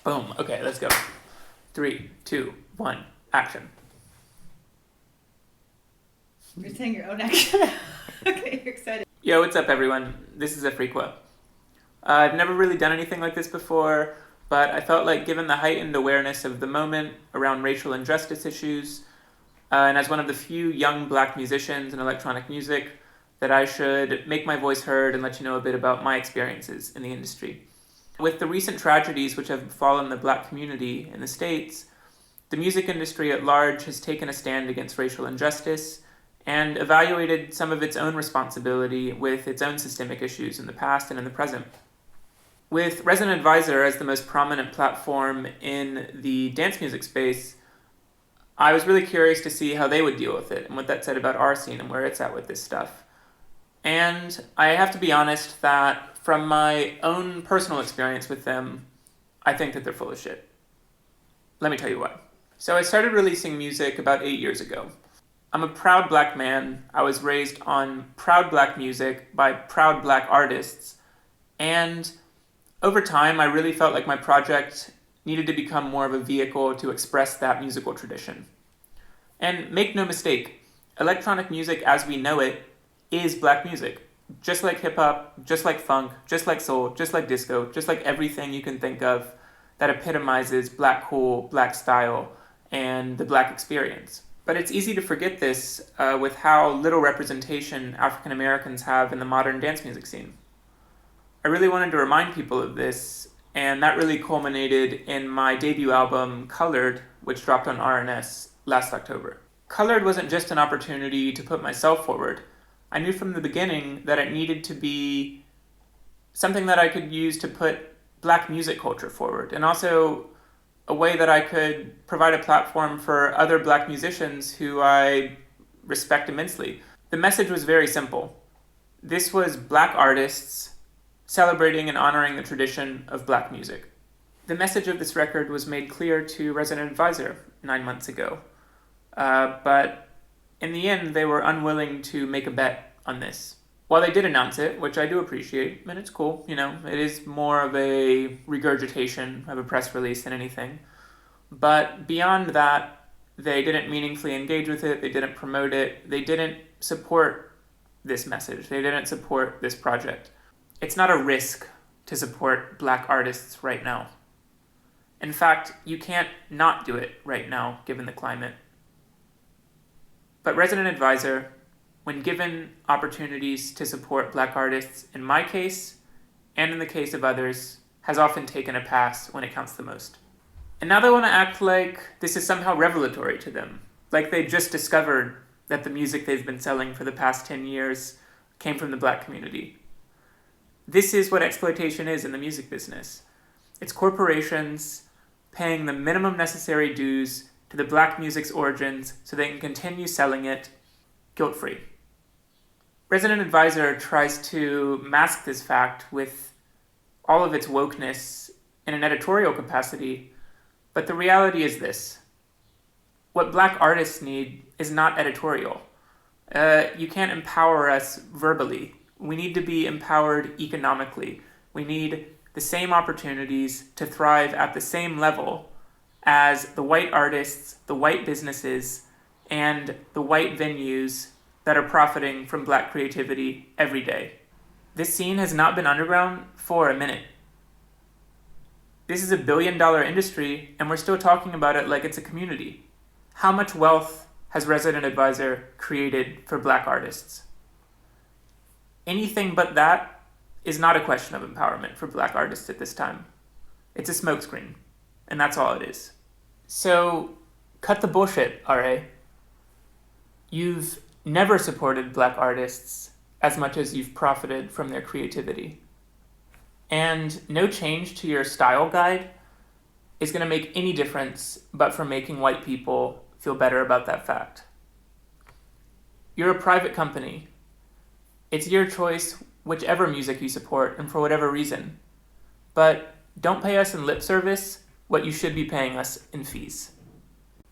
Boom. Okay, let's go. 3, 2, 1, action. You're saying your own action. Okay, you're excited. Yo, what's up, everyone? This is Afriqua. I've never really done anything like this before, but I felt like given the heightened awareness of the moment around racial injustice issues, and as one of the few young black musicians in electronic music, that I should make my voice heard and let you know a bit about my experiences in the industry. With the recent tragedies which have befallen the black community in the States, the music industry at large has taken a stand against racial injustice and evaluated some of its own responsibility with its own systemic issues in the past and in the present. With Resident Advisor as the most prominent platform in the dance music space, I was really curious to see how they would deal with it and what that said about our scene and where it's at with this stuff. And I have to be honest that from my own personal experience with them, I think that they're full of shit. Let me tell you why. So I started releasing music about 8 years ago. I'm a proud black man. I was raised on proud black music by proud black artists. And over time, I really felt like my project needed to become more of a vehicle to express that musical tradition. And make no mistake, electronic music as we know it is black music. Just like hip-hop, just like funk, just like soul, just like disco, just like everything you can think of that epitomizes black cool, black style, and the black experience. But it's easy to forget this with how little representation African Americans have in the modern dance music scene. I really wanted to remind people of this, and that really culminated in my debut album, Colored, which dropped on RNS last October. Colored wasn't just an opportunity to put myself forward. I knew from the beginning that it needed to be something that I could use to put black music culture forward, and also a way that I could provide a platform for other black musicians who I respect immensely. The message was very simple. This was black artists celebrating and honoring the tradition of black music. The message of this record was made clear to Resident Advisor 9 months ago, but in the end, they were unwilling to make a bet on this. While they did announce it, which I do appreciate, and it's cool, it is more of a regurgitation of a press release than anything. But beyond that, they didn't meaningfully engage with it, they didn't promote it, they didn't support this message, they didn't support this project. It's not a risk to support black artists right now. In fact, you can't not do it right now, given the climate. But Resident Advisor, when given opportunities to support black artists, in my case, and in the case of others, has often taken a pass when it counts the most. And now they want to act like this is somehow revelatory to them, like they just discovered that the music they've been selling for the past 10 years came from the black community. This is what exploitation is in the music business. It's corporations paying the minimum necessary dues to the black music's origins so they can continue selling it guilt-free. Resident Advisor tries to mask this fact with all of its wokeness in an editorial capacity, but the reality is this. What black artists need is not editorial. You can't empower us verbally. We need to be empowered economically. We need the same opportunities to thrive at the same level as the white artists, the white businesses, and the white venues that are profiting from black creativity every day. This scene has not been underground for a minute. This is a $1 billion industry, and we're still talking about it like it's a community. How much wealth has Resident Advisor created for black artists? Anything but that is not a question of empowerment for black artists at this time. It's a smokescreen, and that's all it is. So, cut the bullshit, RA. You've never supported black artists as much as you've profited from their creativity. And no change to your style guide is going to make any difference but for making white people feel better about that fact. You're a private company. It's your choice whichever music you support and for whatever reason. But don't pay us in lip service what you should be paying us in fees.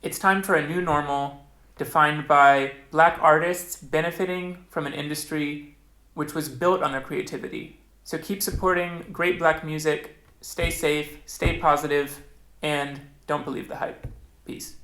It's time for a new normal defined by black artists benefiting from an industry which was built on their creativity. So keep supporting great black music stay safe, stay positive, and don't believe the hype. Peace.